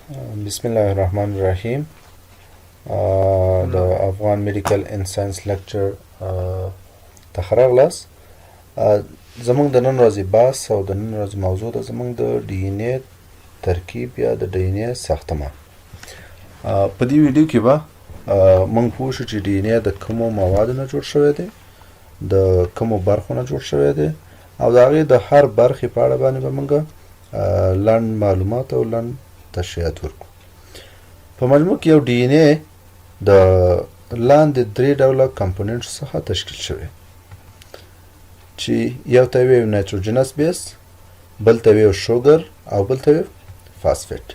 بسم الله الرحمن الرحیم. د افغان میډیکل اند ساينس لیکچر ته ښه راغلاست. زموږ د نن ورځې بحث او د نن ورځې موضوع ده زموږ د ډي ان اے ترکیب یا د ډي ان اے ساختمان. په دې ویډیو کې به موږ پوه شو چې ډي ان اے د کومو موادو نه جوړ شوی دی، د کومو برخو نه جوړ شوی دی او د هغې د هر برخې په اړه باندې به موږ لنډ معلومات او لنډ تشریحات ورکړو. په مجموع کې یو ډي ان اے د لاندې درې ډوله کمپوننټس څخه تشکیل شوی چې یو ته یې نایتروجنس بیس، بل ته یې شوګر او بل ته یې فاسفیټ.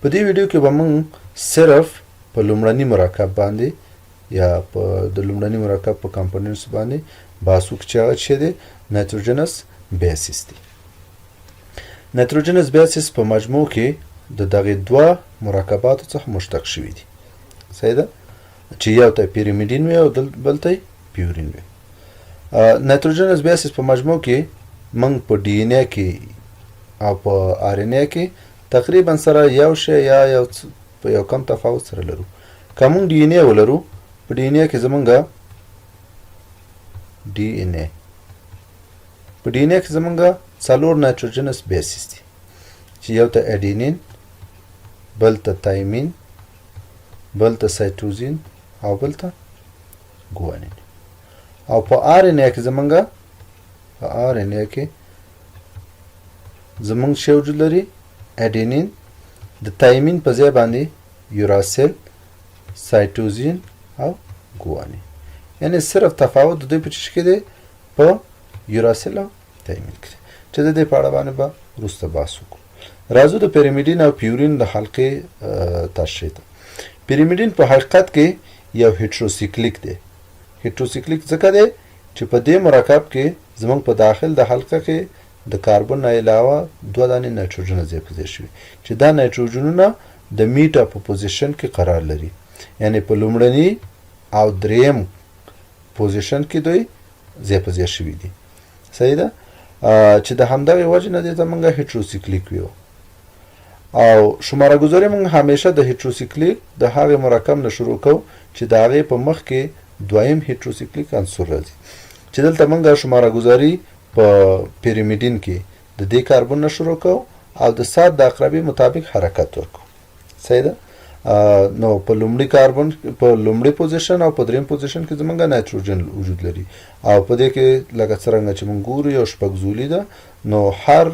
په دې ویډیو کې به موږ صرف په لومړني مرکب باندې یا په د لومړني مرکب په کمپوننټس باندې بحث وکړو چې هغه څه دی، نایتروجنس بیسز دی. نایتروجنس بیسز په مجموع کې د دغه دوه مرکباتو څخه مشتق شوي دي، صحیح ده، چې یو ته پیریمیډین وي او بل ته پیورین وي. نایتروجنس بیسز په مجموع کې موږ په ډي ان اے کې او په آر ان اے کې تقریبا سره یو شی یا یو کم تفاوت سره لرو. که موږ ډي ان اے ولرو، په ډي ان اے کې زمونږ ډي ان اے په ډي ان اے کې زمونږ څلور نایتروجنس بیسز دي چې یو ته اډینین، بل ته تایمین، بل ته سایټوزین او بل ته ګوانین. او په آر ان اے کې زمونږ په آر ان اے کې زمونږ شی وجود لري اډینین، د تایمین په ځای باندې یوراسیل، سایټوزین او ګوانین. یعنی صرف تفاوت د دوی په چیز کې دی، په یوراسیل او تایمین کې، چې د دې په اړه باندې به وروسته بحث وکړو. راځو د پیریمیډین او پیورین د حلقې تشریح ته. پیریمیډین په حقیقت کې یو هیټروسیکلیک دی. هیټروسیکلیک ځکه دی چې په دې مرکب کې زموږ په داخل د حلقه کې د کاربن نه علاوه دوه دانې نایتروجن ځای په ځای شوي چې دا نایتروجنونه د میټا په پوزیشن کې قرار لري، یعنی په لومړني او دریم پوزیشن کې دوی ځای په ځای شوي دي، صحیح ده، چې د همدغې وجې نه دې ته موږ هیټروسیکلیک ویو. او شماره ګذاري موږ همیشه د هیټروسیکلیک د هغې مرکب نه شروع کوو چې د هغې په مخ کې دویم هیټروسیکلیک عنصر راځي، چې دلته موږ شماره ګذاري په پیریمیډین کې د دې کاربن نه شروع کوو او د ساعت د عقربې مطابق حرکت ورکوو، صحیح ده. نو په لومړي کاربن په لومړي پوزیشن او په دریم پوزیشن کې زمونږ نایتروجن وجود لري او په دې کې لکه څرنګه چې مونږ ګورو یو شپږزولي ده، نو هر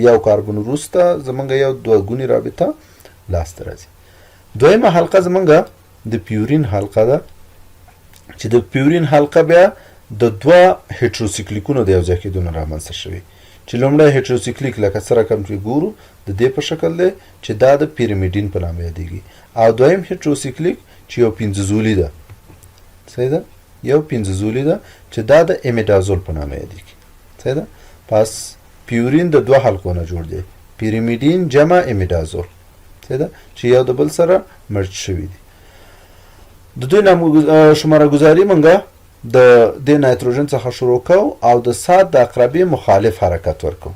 یو کاربن وروسته زمونږ یو دوه ګونې رابطه لاسته راځي. دویمه حلقه زمونږ د پیورین حلقه ده چې د پیورین حلقه بیا د دوه هیټروسیکلیکونو د یو ځای کېدو نه رامنځته شوي، چې لومړی هیټروسیکلیک لکه څه رقم چې ګورو د دې په شکل دی چې دا د پیریمیډین په نامه یادېږي، او دویم هیټروسیکلیک چې یو پنځهزولي ده، صحیح ده، یو پنځهزولي ده چې دا د امیډازول په نامه یادېږي، صحیح ده. پس پیورین د دوه حلقو نه جوړ دی، پیریمیډین جمع امیډازول، صحیح ده، چې یو د بل سره مرج شوي دي. د دوی شماره ګذاري موږ د دې نایتروجن څخه شروع کوو او د ساعت د عقربې مخالف حرکت ورکوو،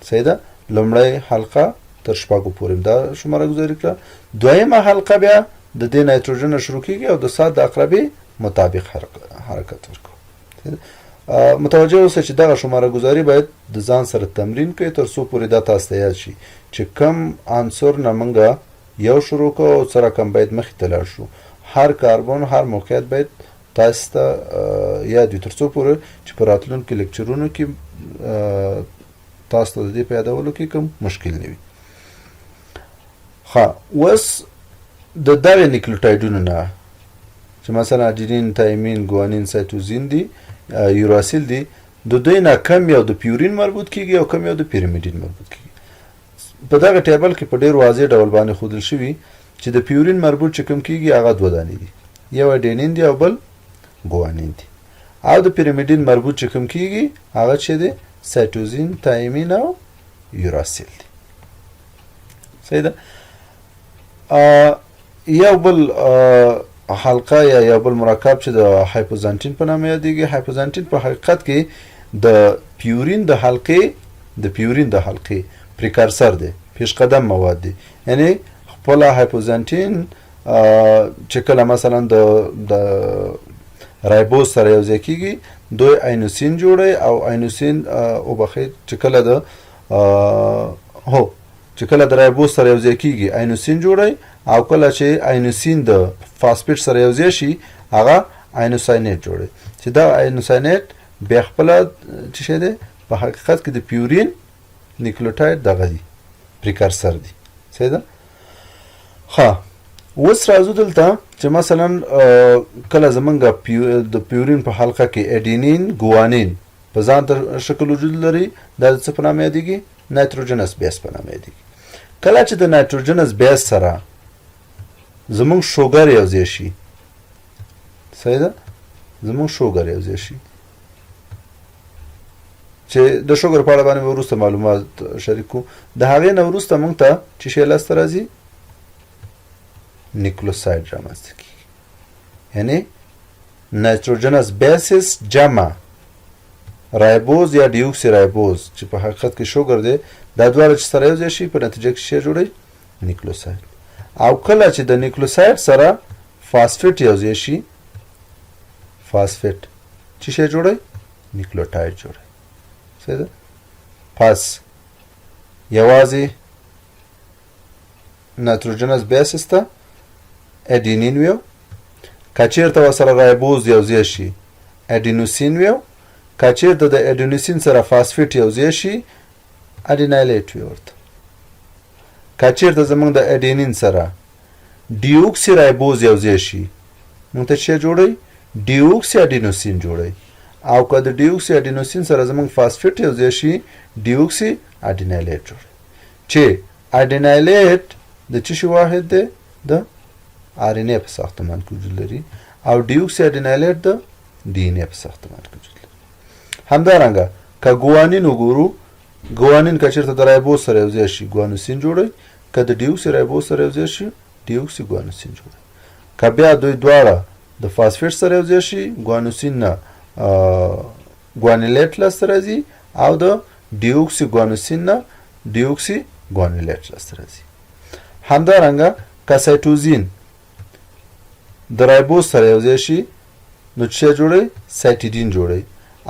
صحیح ده. لومړی حلقه تر شپږو پورې دا شماره ګذاري کړه، دویمه حلقه بیا د دې نایتروجن نه شروع کیږي او د ساعت د عقربې مطابق حرکت ورکوو. متوجه اوسئ چې دغه شماره ګذاري باید د ځان سره تمرین کړئ تر څو پورې دا تاسو ته یاد شي چې کم عنصر نه موږ یو شروع کوو او څه رقم باید مخې ته لاړ شو. هر کاربن هر موقعیت باید تاسو ته یاد وي تر څو پورې چې په راتلونکو لیکچرونو کې تاسو ته د دې په یادولو کې کوم مشکل نه وي. ښه، اوس د دغې نیکلوټایډونو نه چې مثلا اډینین، تایمین، ګوانین، سایټوزین دي، یوراسیل دي، د دوی نه کم یو د پیورین مربوط کیږي او کم یو د پیریمیډین مربوط کیږي. په دغه ټیبل کې په ډېر واضح ډول باندې ښودل شوي چې د پیورین مربوط چې کوم کیږي هغه دوه دانې دي، یو اډینین دی او بل ګوانین دی، او د پیریمیډین مربوط چې کوم کیږي هغه چې دی سایټوزین، تایمین او یوراسیل دی، صحیح ده. یو بل حلقه یا یو بل مرکب چې د هایپوزانټین په نامه یادېږي. هایپوزانټین په حقیقت کې د پیورین د حلقې پریکارسر دی، پیش قدم مواد دي، یعنی خپله هایپوزنټین چې کله مثلا د رایبوز سره یو ځای کېږي دوی اینوسین جوړوي او اینوسین وبخښئ چې کله د چې کله د رایبوز سره یو ځای کېږي اینوسین جوړوي او کله چې اینوسین د فاسفیټ سره یو ځای شي هغه اینوساینیټ جوړوي چې دا اینوساینیټ بیا خپله څه شی دی په حقیقت کې د پیورین نیکلوټاید دغه دی پریکرسر دی صحیح ده ښه اوس راځو دلته چې مثلا کله زمونږ د پیورین په حلقه کې اډینین ګوانین په ځان ته شکل وجود لري دا د څه په نامه یادېږي نایتروجنس بیس په نامه یادېږي کله چې د نایتروجنس بیس سره زمونږ شوګر یو ځای شي صحیح ده زمونږ شوګر یو ځای شي چې د شوګر په اړه باندې وروسته معلومات شریکو د هغې نه وروسته موږ ته چې شی لاسته راځي نیکلوساید رامنځته کېږي یعنې نایتروجنس بیسس جمع رایبوز یا ډیوکسي رایبوز چې په حقیقت کې شوګر دی دا دواړه چې سره یو ځای شي په نتیجه کې شی جوړوي نیکلوساید او کله چې د نیکلوساید سره فاسفیټ یو ځای شي فاسفیټ چې شی جوړوي نیکلوټاید جوړوي صحیح ده پس یوازې نایتروجنس بیسس ته اډینین ویو که چېرته ورسره رایبوز یو ځای شي اډینوسین ویو که چېرته د اډینوسین سره فاسفیټ یو ځای شي اډینایلیټ ویو ورته که چېرته زموږ د اډینین سره ډیوکسي رایبوز یو ځای شي موږ ته څه جوړوي ډیوکسي اډینوسین جوړوي او که د ډیوکسي اډینوسین سره زموږ فاسفیټ یو ځای شي ډیوکسي اډینایلیټ جوړوي چې اډینایلیټ د څه شي واحد دی د آر ان اے په ساختمان کې وجود لري او ډیوکسي اډینایلیټ د ډي ان اے په ساختمان کې وجود لري همدارنګه که ګوانین وګورو ګوانین که چېرته د رایبوز سره یو ځای شي ګوانوسین جوړوي که د ډیوکسي رایبوز سره یو ځای شي ډیوکسي ګوانوسین جوړوي که بیا دوی دواړه د فاسفیټ سره یو ځای شي ګوانوسین نه ګوانیلیټ لاسته راځي او د ډیوکسي ګوانوسین نه ډیوکسي ګوانیلیټ لاسته راځي همدارنګه که سایټوزین د رایبوز سره یو ځای شي نو څه جوړوي سایټیډین جوړوي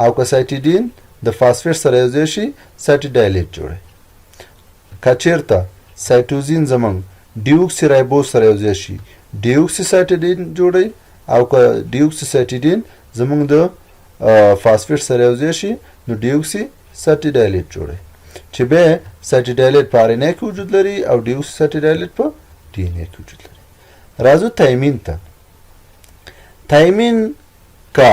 او که سایټیډین د فاسفیټ سره یو ځای شي سایټیډایلیټ جوړوي که چېرته سایټوزین زموږ ډیوکسي رایبوز سره یو ځای شي ډیوکسي سایټیډین جوړوي او که ډیوکسي سایټیډین زموږ د فاسفیټ سره یو ځای شي نو ډیوکسي سایټیډایلیټ جوړوي چې بیا سایټیډایلیټ په آر ان اے کې وجود لري او ډیوکسي سایټیډایلیټ په ډي ان اے کې وجود لري راځو تایمین ته تایمین که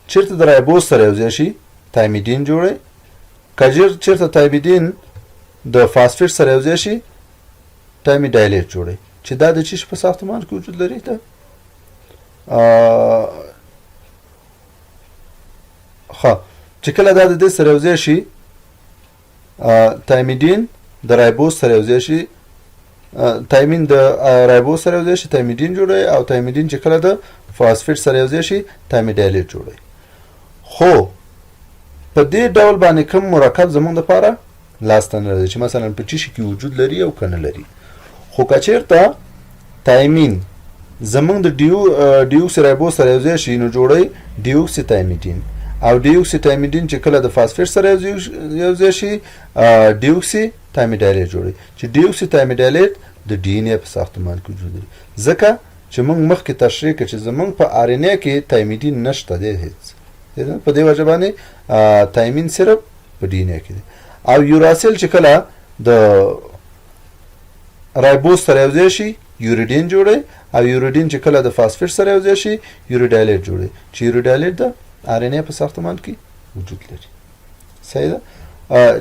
چېرته د رایبوز سره یو ځای شي تایمیډین جوړوي که چېرته تایمیډین د فاسفیټ سره یو ځای شي تایمیډایلیټ جوړوي چې دا د څه شي په ساختمان کې وجود لري ته ښه چې کله دا د دې سره یو ځای شي تایمیډین د رایبوز سره یو ځای شي تایمین د رایبوز سره یو ځای شي تایمیډین جوړوي او تایمیډین چې کله د فاسفیټ سره یو ځای شي تایمیډایلیټ جوړوي خو په دې ډول باندې کوم مرکب زموږ دپاره لاسته نه راځي چې مثلا په څه شي کې وجود لري او که نه لري خو که چېرته تایمین زموږ د ډیوکسي رایبوز سره یو ځای شي نو جوړوي ډیوکسي تایمیډین او ډیوکسي تایمیډین چې کله د فاسفیټ سره یو ځای شي ډیوکسي تایمیډایلیټ جوړوي چې ډیوکسي تایمیډایلیټ د ډي ان اے په ساختمان کې وجود لري ځکه چې موږ مخکې تشریح کړو چې زموږ په آر ان اے کې تایمیډین نشته دی هېڅ په دې وجه باندې تایمین صرف په ډي ان اے کې دی او یوراسیل چې کله د رایبوز سره یو ځای شي یوریډین جوړوي او یوریډین چې کله د فاسفیټ سره یو ځای شي یوریډایلیټ جوړوي چې یوریډایلیټ د آر ان اے په ساختمان کې وجود لري صحیح ده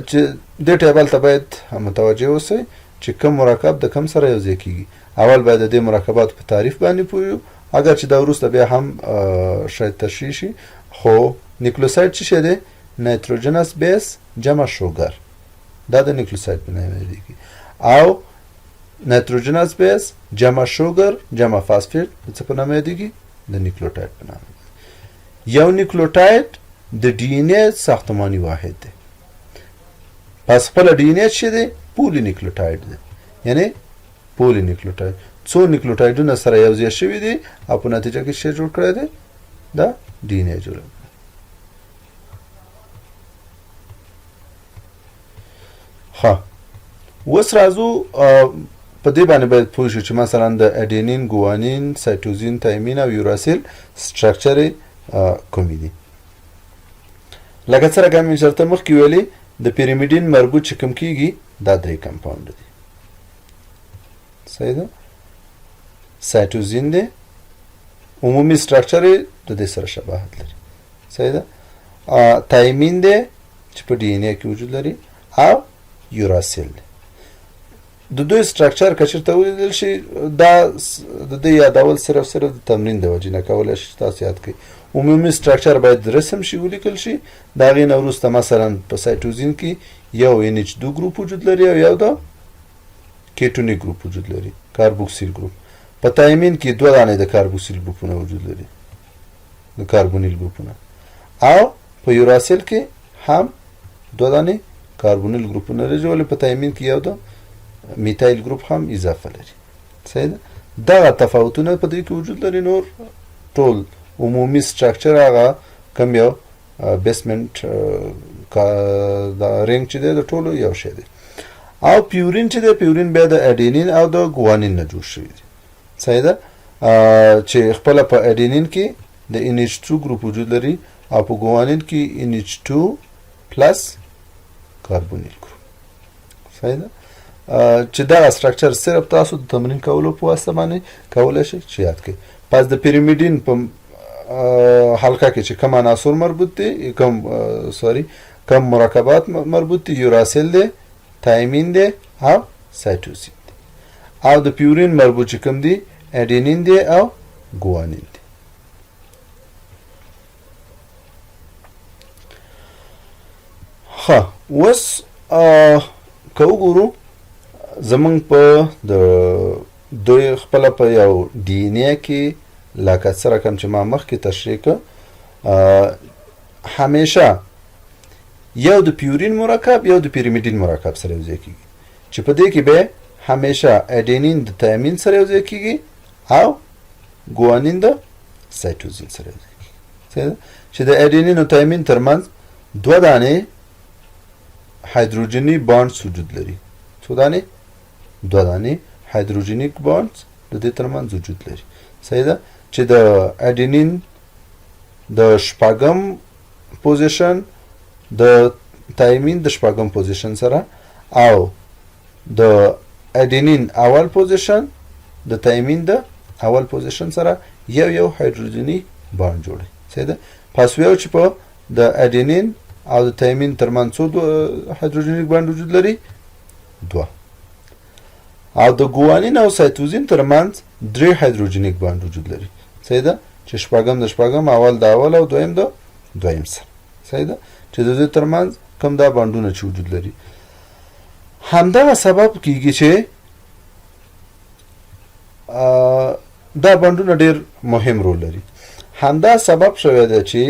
چې دې ټیبل ته باید متوجه اوسئ چې کوم مرکب د کوم سره یو ځای کېږي اول باید د دې مرکباتو په تعریف باندې پوه یو اگر چې دا وروسته بیا هم شاید تشریح شي خو نیکلوساید څه شی دی نایتروجنس بیس جمع شوګر دا د نیکلوساید په نامه یادېږي او نایتروجنس بیس جمع شوګر جمع فاسفیټ د څه په نامه یادېږي د نیکلوټاید په نامه یو نیکلوټاید د ډي ان اے ساختماني واحد دی پس خپله ډي ان اے څه دی پولي نیکلوټاید دی یعنی پولی نیوکلیوټاید څو نیوکلیوټایډونه سره یو ځای شوي دي او په نتیجه کې څه جوړ کړی دی دا ډي ان اے جوړ ښه اوس راځو په دې باندې باید پوه شو چې مثلا د اډینین ګوانین سایټوزین تایمین او یوراسیل سټرکچر کومې دي لکه څرنګه مې چېرته مخکې ویلي د پیریمیډین مربوط چې کوم کیږي دا درې کمپاوند دي صحیح ده سایټوزین دی عمومي سټرکچر یې د دې سره شباهت لري صحیح ده تایمین دی چې په ډي ان اے کې وجود لري او یوراسیل دی د دوی سټرکچر که چېرته ولیدل شي دا د دې یادول صرف د تمرین د وجې نه کولی شي تاسو یاد کړئ عمومي سټرکچر باید رسم شي ولیکل شي د هغې نه وروسته مثلا په سایټوزین کې یو NH2 ګروپ وجود لري او یو د کیټونیک ګروپ وجود لري کاربوکسیل ګروپ په تایمین کې دوه دانې د کاربوکسیل ګروپونه وجود لري د کاربونیل ګروپونه او په یوراسیل کې هم دوه دانې کاربونیل ګروپونه لري ولې په تایمین کې یو د میتایل ګروپ هم اضافه لري صحیح ده دغه تفاوتونه په دې کې وجود لري نور ټول عمومي سټرکچر هغه کوم یو بیسمنټ دا رنګ چې دی د ټولو یو شی دی او پیورین چې دی پیورین بیا د اډینین او د ګوانین نه جوړ شوی دی صحیح ده چې خپله په اډینین کې د NH2 ګروپ وجود لري او په ګوانین کې NH2 پلس کاربونیل ګروپ صحیح ده چې دا سټرکچر صرف تاسو د تمرین کولو په واسطه باندې کولی شئ چې یاد کړئ پس د پیریمیډین په حلقه کې چې کوم عناصر مربوط دي کوم مرکبات مربوط دي یوراسیل دی تایمین دی او سایټوزین دی او د پیورین مربوط چې کوم دي اډینین دی او ګوانین دی ښه اوس که وګورو زمونږ په د دوی خپله په یو ډي ان اے کې لکه څه رقم چې ما مخکې تشریح کړه همیشه یو د پیورین مرکب یو د پیریمیډین مرکب سره یو ځای کېږي چې په دې کې به همیشه اډینین د تایمین سره یو ځای کېږي او ګوانین د سایټوزین سره یو ځای کېږي چې د اډینین او تایمین ترمنځ دوه دانې هایدروجني بانډز وجود لري څو دانې دوه دانې هایدروجنیک بانډز د دې ترمنځ وجود لري صحیح ده چې د اډینین د شپږم پوزیشن د تایمین د شپږم پوزیشن سره او د اډینین اول پوزیشن د تایمین د اول پوزیشن سره یو هایدروجني بانډ جوړي صحیح ده پس ویو چې په د اډینین او د تایمین ترمنځ څو هایدروجنیک بانډ وجود لري دوه او د ګوانین او سایټوزین ترمنځ درې هایدروجنیک بانډ وجود لري صحیح ده چې شپږم د شپږم اول د اول او دویم د دویم سره صحیح ده چې د دوی ترمنځ کوم دا بانډونه چې وجود لري همدغه سبب کیږي چې دا بانډونه ډېر مهم رول لري همدا سبب شوی دی چې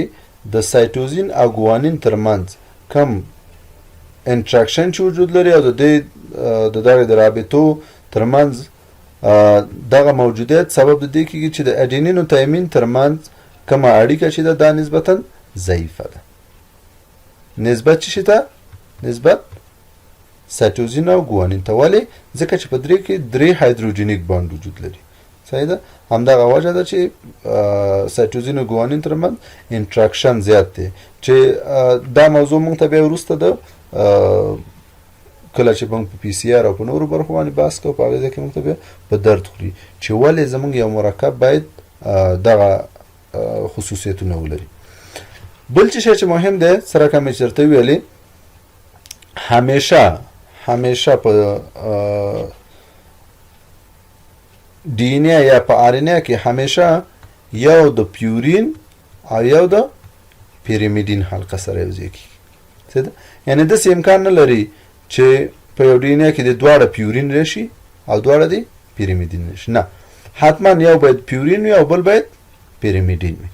د سایټوزین او ګوانین ترمنځ کم انټراکشن چې وجود لري او د دغه د رابطو ترمنځ دغه موجودیت سبب د دې کېږي چې د اډینین او تایمین ترمنځ کومه اړیکه چې ده دا نسبتا ضعیفه ده نسبت چې شي ته نسبت سایټوزین او ګوانین ته ولې ځکه چې په درې کې درې هایدروجنیک بانډ وجود لري صحیح ده همدغه وجه ده چې سایټوزین او ګوانین ترمنځ انټراکشن زیات دی چې دا موضوع موږ ته بیا وروسته د کله چې موږ په پی سی آر او په نورو برخو باندې بحث کوو په هغې ځای کې موږ ته بیا په درد خوري چې ولې زموږ یو مرکب باید دغه خصوصیتونه ولري بل چې شی چې مهم دی سره که مې چېرته ویلې همیشه په ډي ان اے یا په آر ان اے کې همیشه یو د پیورین او یو د پیریمیډین حلقه سره یو ځای کېږي یعنې داسې امکان نه لري چې په یو ډي ان اے کې د دواړه پیورین راشي او دواړه د پیریمیډین راشي نه حتما یو باید پیورین وي او بل باید پیریمیډین وي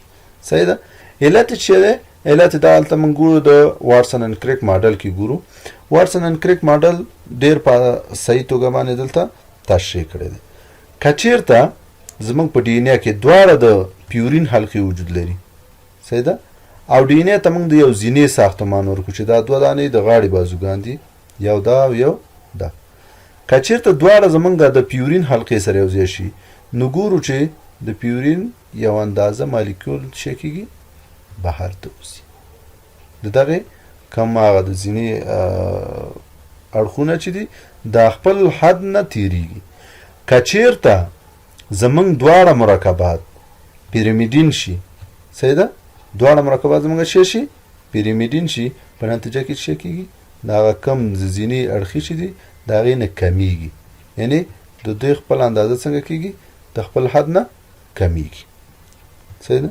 صحیح ده علت چې دی علت دا هلته موږ ګورو د واټسن اند کریک ماډل کې ګورو. واټسن اند کریک ماډل ډېر په صحیح توګه باندې دلته تشریح کړی دی. که چېرته زموږ په ډي ان اے کې دواړه د پیورین حلقې وجود لري، صحیح ده، او ډي ان اے ته موږ د یو زینې ساختمان ورکړو چې دا دوه دانې د غاړې بازوګان دي، یو دا او یو دا. که چېرته دواړه زموږ د پیورین حلقې سره یو ځای شي نو ګورو چې د پیورین یو اندازه مالیکول څه کېږي، بهر ته وځي. د دغې کم هغه د ځینې اړخونه چې دي دا خپل حد نه تېرېږي. که چېرته زموږ دواړه مرکبات پیرمیډین شي، صحیح ده، دواړه مرکبات زموږ شي پیرمیډین شي، په نتیجه کې څه کېږي، د هغه کم ځینې اړخې چې دي د هغې نه کمیږي. یعنې د دوی خپل اندازه څنګه کېږي، د خپل حد نه کمیږي. صحیح ده.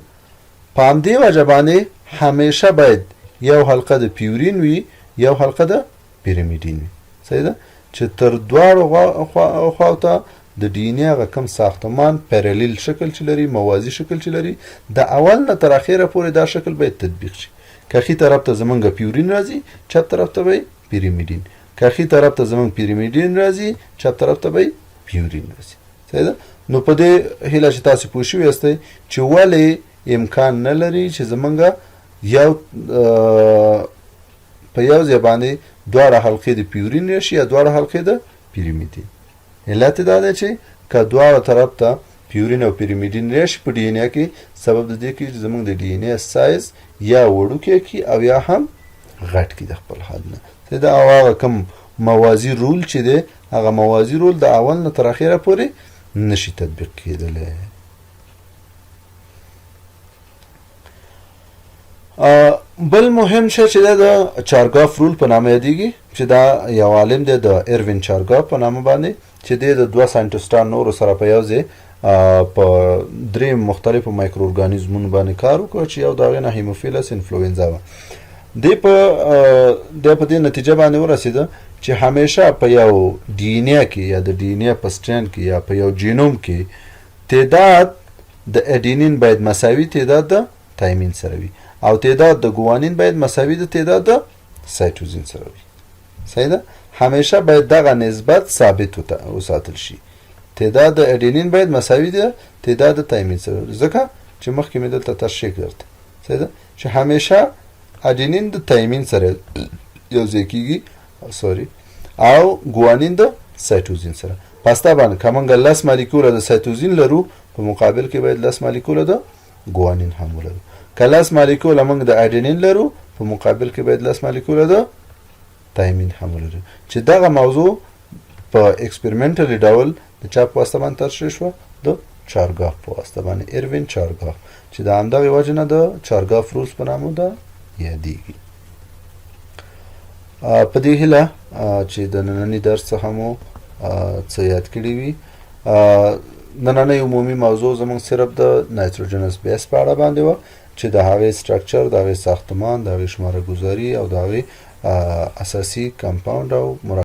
په همدې وجه باندې همیشه باید یو حلقه د پیورین وي، یو حلقه د پیرمیډین وي. صحیح ده، چې تر دواړو خواو ته د ډي ان اے هغه کم ساختمان پیرالیل شکل چې لري، موازي شکل چې لري، د اول نه تر اخره پورې دا شکل باید تطبیق شي. که ښي طرف ته زمونږ پیورین راځي، چپ طرف ته به پیرمیډین. که ښي طرف ته زمونږ پیرمیډین راځي، چپ طرف ته به پیورین راځي. صحیح ده. نو په دې هیله چې تاسو پوه شوي یاستئ چې ولې امکان نه لري چې زمونږ یو په یو ځای باندې دواړه حلقې د پیورین راشي یا دواړه حلقې د پیرمیډین. علت دا دی چې که دواړه طرف ته پیورین او پیرمیډین راشي په ډي ان اے کې، سبب د دې کې چې زمونږ د ډي ان اے سایز یا وړوکی کړي او یا هم غټ کړي د خپل حد نه. دا او هغه کوم موازي رول چې دی، هغه موازي رول د اول نه تر اخره پورې نشي تطبیق کېدلی. بل مهم شی چې دا د چارګاف رول په نامه یادېږي، چې دا یو عالم دی د اروین چارګاف په نامه باندې، چې دی د دوه ساینټسټان نورو سره په یو ځای په درې مختلفو مایکرو ارګانیزمونو باندې کار وکړ چې یو د هغې نه هیموفیلس انفلوئنزا وه. دی په دې نتیجه باندې ورسېده چې همیشه په یو ډي ان اے کې یا د ډي ان اے په سټرینډ کې یا په یو جینوم کې تعداد د اډینین باید مساوي تعداد د تایمین سره وي، او تعداد د ګوانین باید مساوي د تعداد د سایټوزین سره وي. صحیح ده. همیشه باید دغه نسبت ثابت وساتل شي. تعداد د اډینین باید مساوي د تعداد د تایمین سره، ځکه چې مخکې مې دلته تشریح کړه. صحیح ده چې همیشه اډینین د تایمین سره یو ځای کېږي او ګوانین د سایټوزین سره. پاستا باندې که موږ 10 مالیکوله د سایټوزین لرو، په مقابل کې باید 10 مالیکوله د ګوانین هم ولرو. که 10 مالیکوله موږ د اډینین لرو، په مقابل کې باید 10 مالیکوله د تایمین هم ولرو. چې دغه موضوع په ایکسپریمنټلي ډول د چا په واسطه باندې تشریح شوه، د چارګاف په واسطه باندې، اروین چارګاف، چې د همدغې وجې نه د چارګاف رولز په نامه ده یادېږي. په دې هیله چې د ننني درس څخه مو څه یاد کړي وي. نننۍ عمومي موضوع زموږ صرف د نایتروجنس بیس په اړه باندې وه، چې د هغې سټرکچر، د هغې ساختمان، د هغې شماره ګذاري او د هغې اساسي کمپاوند او